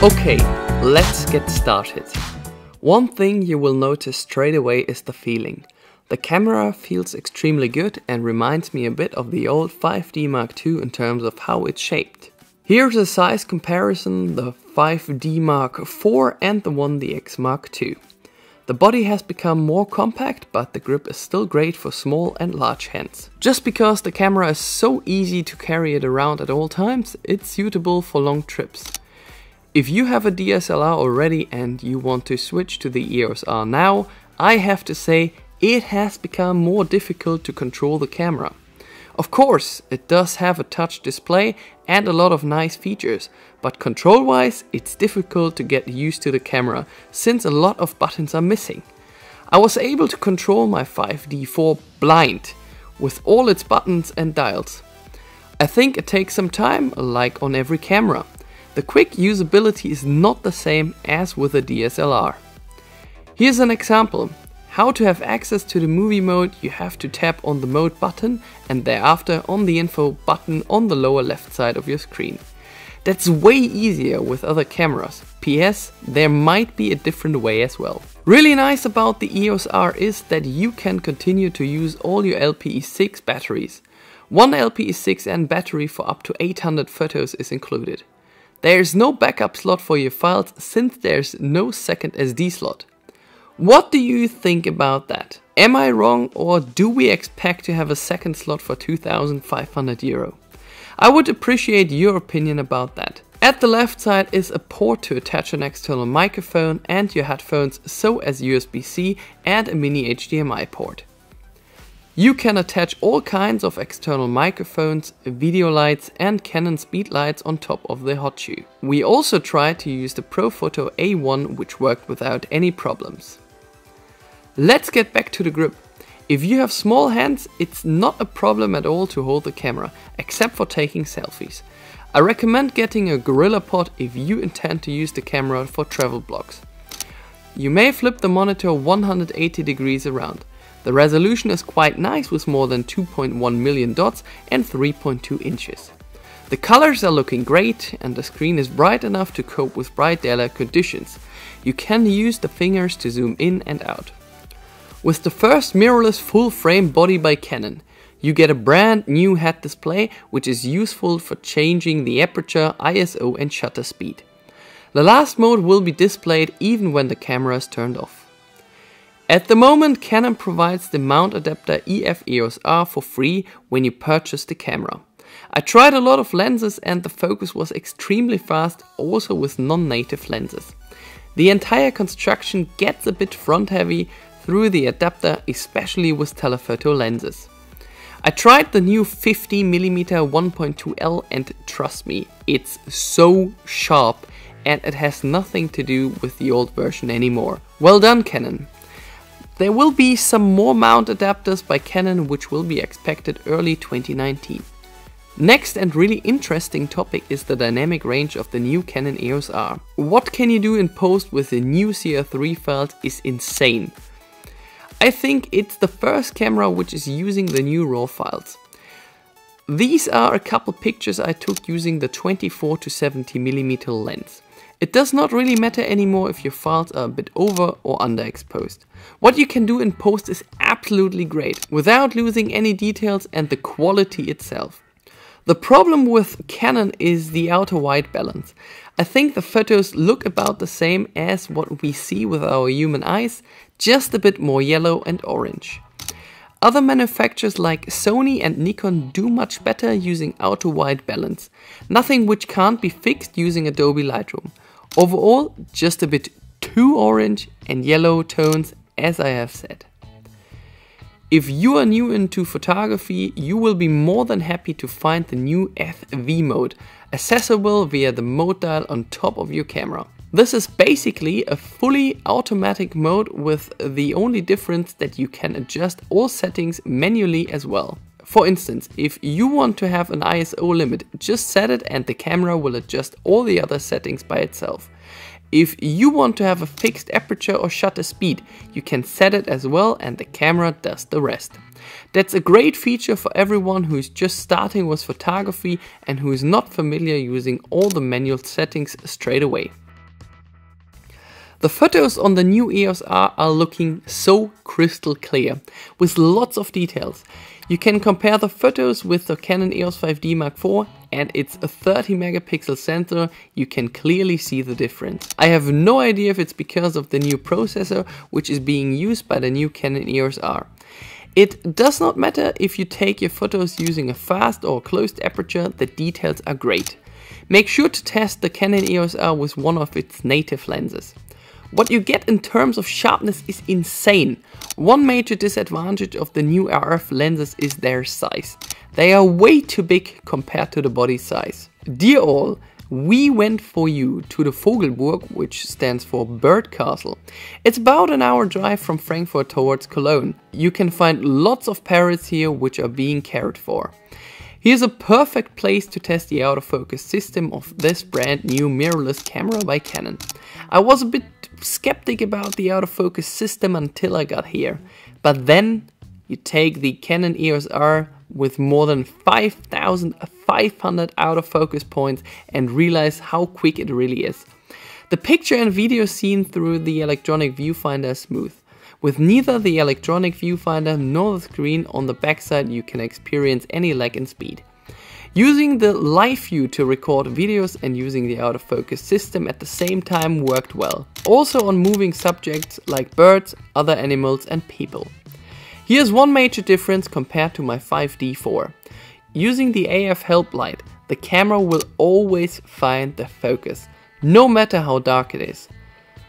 Okay, let's get started. One thing you will notice straight away is the feeling. The camera feels extremely good and reminds me a bit of the old 5D Mark II in terms of how it's shaped. Here's a size comparison, the 5D Mark IV and the 1DX Mark II. The body has become more compact, but the grip is still great for small and large hands. Just because the camera is so easy to carry it around at all times, it's suitable for long trips. If you have a DSLR already and you want to switch to the EOS R now, I have to say it has become more difficult to control the camera. Of course, it does have a touch display and a lot of nice features, but control-wise it's difficult to get used to the camera since a lot of buttons are missing. I was able to control my 5D4 blind with all its buttons and dials. I think it takes some time, like on every camera. The quick usability is not the same as with a DSLR. Here's an example. How to have access to the movie mode, you have to tap on the mode button and thereafter on the info button on the lower left side of your screen. That's way easier with other cameras. PS, there might be a different way as well. Really nice about the EOS R is that you can continue to use all your LPE6 batteries. One LPE6N battery for up to 800 photos is included. There's no backup slot for your files since there's no second SD slot. What do you think about that? Am I wrong, or do we expect to have a second slot for €2,500? I would appreciate your opinion about that. At the left side is a port to attach an external microphone and your headphones, so as USB-C and a mini HDMI port. You can attach all kinds of external microphones, video lights and Canon speed lights on top of the hot shoe. We also tried to use the Profoto A1, which worked without any problems. Let's get back to the grip. If you have small hands, it's not a problem at all to hold the camera, except for taking selfies. I recommend getting a GorillaPod if you intend to use the camera for travel vlogs. You may flip the monitor 180 degrees around. The resolution is quite nice with more than 2.1 million dots and 3.2 inches. The colors are looking great and the screen is bright enough to cope with bright daylight conditions. You can use the fingers to zoom in and out. With the first mirrorless full frame body by Canon, you get a brand new head display which is useful for changing the aperture, ISO and shutter speed. The last mode will be displayed even when the camera is turned off. At the moment, Canon provides the mount adapter EF EOS R for free when you purchase the camera. I tried a lot of lenses and the focus was extremely fast, also with non-native lenses. The entire construction gets a bit front heavy through the adapter, especially with telephoto lenses. I tried the new 50mm 1.2L and trust me, it's so sharp and it has nothing to do with the old version anymore. Well done, Canon! There will be some more mount adapters by Canon which will be expected early 2019. Next and really interesting topic is the dynamic range of the new Canon EOS R. What can you do in post with the new CR3 files is insane. I think it's the first camera which is using the new RAW files. These are a couple pictures I took using the 24 to 70mm lens. It does not really matter anymore if your files are a bit over or underexposed. What you can do in post is absolutely great, without losing any details and the quality itself. The problem with Canon is the outer white balance. I think the photos look about the same as what we see with our human eyes, just a bit more yellow and orange. Other manufacturers like Sony and Nikon do much better using outer white balance, nothing which can't be fixed using Adobe Lightroom. Overall, just a bit too orange and yellow tones, as I have said. If you are new into photography, you will be more than happy to find the new FV mode, accessible via the mode dial on top of your camera. This is basically a fully automatic mode with the only difference that you can adjust all settings manually as well. For instance, if you want to have an ISO limit, just set it and the camera will adjust all the other settings by itself. If you want to have a fixed aperture or shutter speed, you can set it as well and the camera does the rest. That's a great feature for everyone who is just starting with photography and who is not familiar using all the manual settings straight away. The photos on the new EOS R are looking so crystal clear, with lots of details. You can compare the photos with the Canon EOS 5D Mark IV and its 30 megapixel sensor. You can clearly see the difference. I have no idea if it's because of the new processor which is being used by the new Canon EOS R. It does not matter if you take your photos using a fast or closed aperture, the details are great. Make sure to test the Canon EOS R with one of its native lenses. What you get in terms of sharpness is insane. One major disadvantage of the new RF lenses is their size. They are way too big compared to the body size. Dear all, we went for you to the Vogelburg, which stands for Bird Castle. It's about an hour drive from Frankfurt towards Cologne. You can find lots of parrots here which are being cared for. Here's a perfect place to test the autofocus system of this brand new mirrorless camera by Canon. I was a bit skeptic about the autofocus system until I got here, but then you take the Canon EOS R with more than 5,500 autofocus points and realize how quick it really is. The picture and video seen through the electronic viewfinder is smooth. With neither the electronic viewfinder nor the screen on the backside, you can experience any lag in speed. Using the live view to record videos and using the autofocus system at the same time worked well. Also on moving subjects like birds, other animals and people. Here's one major difference compared to my 5D4. Using the AF help light, the camera will always find the focus, no matter how dark it is.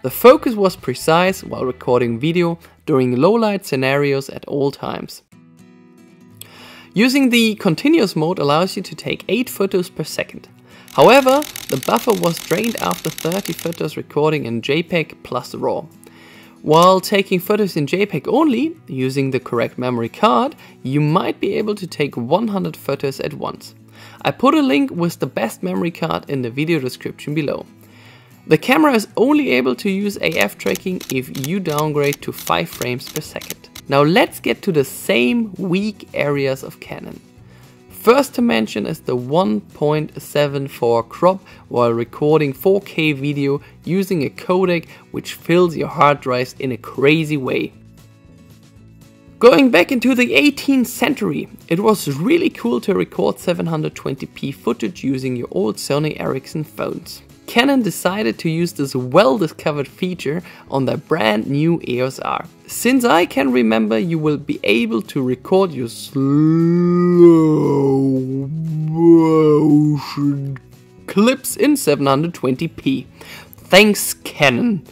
The focus was precise while recording video during low light scenarios at all times. Using the continuous mode allows you to take 8 photos per second. However, the buffer was drained after 30 photos recording in JPEG plus RAW. While taking photos in JPEG only, using the correct memory card, you might be able to take 100 photos at once. I put a link with the best memory card in the video description below. The camera is only able to use AF tracking if you downgrade to 5 frames per second. Now let's get to the same weak areas of Canon. First to mention is the 1.74 crop while recording 4K video using a codec which fills your hard drives in a crazy way. Going back into the 18th century, it was really cool to record 720p footage using your old Sony Ericsson phones. Canon decided to use this well-discovered feature on their brand new EOS R. Since I can remember, you will be able to record your slow motion clips in 720p. Thanks Canon!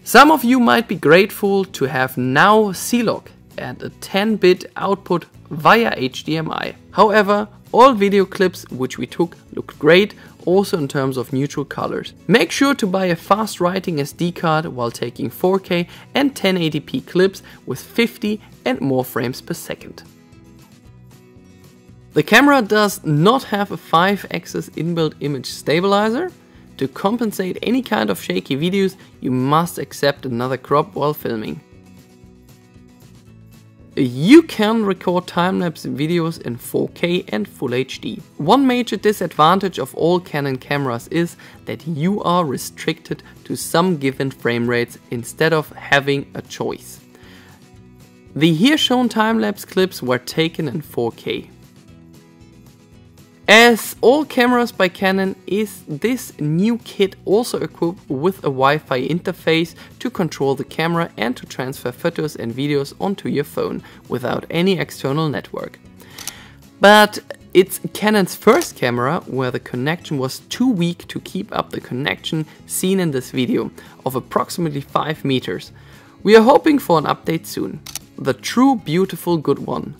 Some of you might be grateful to have now C-Log and a 10-bit output via HDMI. However, all video clips which we took looked great, also in terms of neutral colors. Make sure to buy a fast writing SD card while taking 4K and 1080p clips with 50 and more frames per second. The camera does not have a 5-axis inbuilt image stabilizer. To compensate any kind of shaky videos, you must accept another crop while filming. You can record time-lapse videos in 4K and Full HD. One major disadvantage of all Canon cameras is that you are restricted to some given frame rates instead of having a choice. The here shown time-lapse clips were taken in 4K. As all cameras by Canon, is this new kit also equipped with a Wi-Fi interface to control the camera and to transfer photos and videos onto your phone without any external network. But it's Canon's first camera where the connection was too weak to keep up the connection seen in this video of approximately 5 meters. We are hoping for an update soon. The true beautiful good one.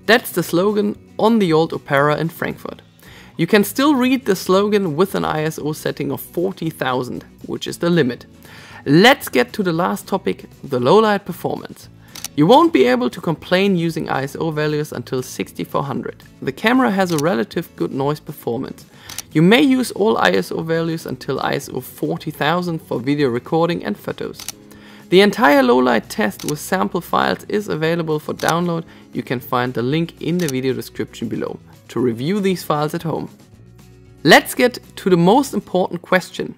That's the slogan on the old Opera in Frankfurt. You can still read the slogan with an ISO setting of 40,000, which is the limit. Let's get to the last topic, the low-light performance. You won't be able to complain using ISO values until 6400. The camera has a relative good noise performance. You may use all ISO values until ISO 40,000 for video recording and photos. The entire low-light test with sample files is available for download. You can find the link in the video description below to review these files at home. Let's get to the most important question.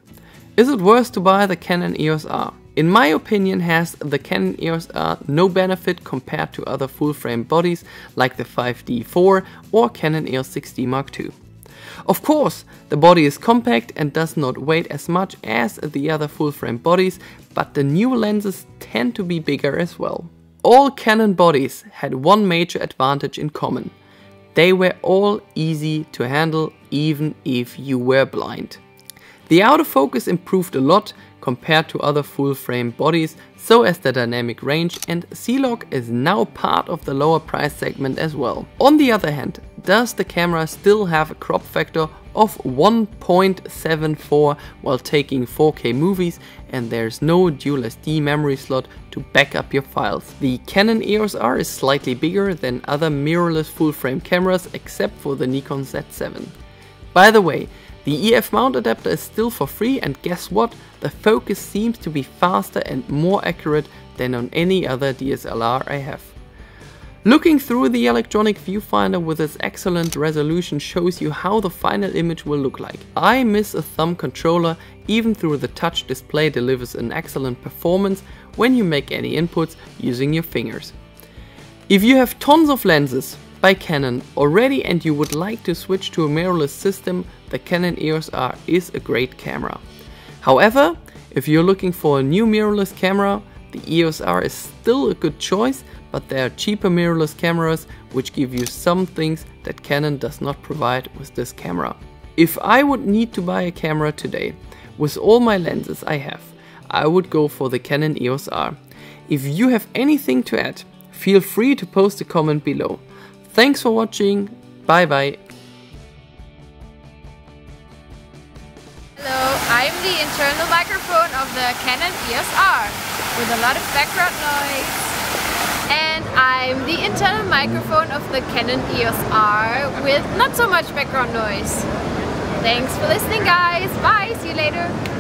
Is it worth to buy the Canon EOS R? in my opinion, has the Canon EOS R no benefit compared to other full-frame bodies like the 5D4 or Canon EOS 6D Mark II. Of course, the body is compact and does not weigh as much as the other full-frame bodies, but the new lenses tend to be bigger as well. All Canon bodies had one major advantage in common. They were all easy to handle even if you were blind. The autofocus improved a lot compared to other full-frame bodies, so as the dynamic range, and C-Log is now part of the lower price segment as well. On the other hand, does the camera still have a crop factor of 1.74 while taking 4K movies, and there's no dual SD memory slot to back up your files. The Canon EOS R is slightly bigger than other mirrorless full-frame cameras except for the Nikon Z7. By the way, the EF mount adapter is still for free, and guess what? The focus seems to be faster and more accurate than on any other DSLR I have. Looking through the electronic viewfinder with its excellent resolution shows you how the final image will look like. I miss a thumb controller, even though the touch display delivers an excellent performance when you make any inputs using your fingers. If you have tons of lenses by Canon already and you would like to switch to a mirrorless system, the Canon EOS R is a great camera. However, if you're looking for a new mirrorless camera, the EOS R is still a good choice, but there are cheaper mirrorless cameras which give you some things that Canon does not provide with this camera. If I would need to buy a camera today, with all my lenses I have, I would go for the Canon EOS R. If you have anything to add, feel free to post a comment below. Thanks for watching, bye bye. Hello, I'm the internal microphone of the Canon EOS R with a lot of background noise. And I'm the internal microphone of the Canon EOS R with not so much background noise. Thanks for listening, guys. Bye, see you later.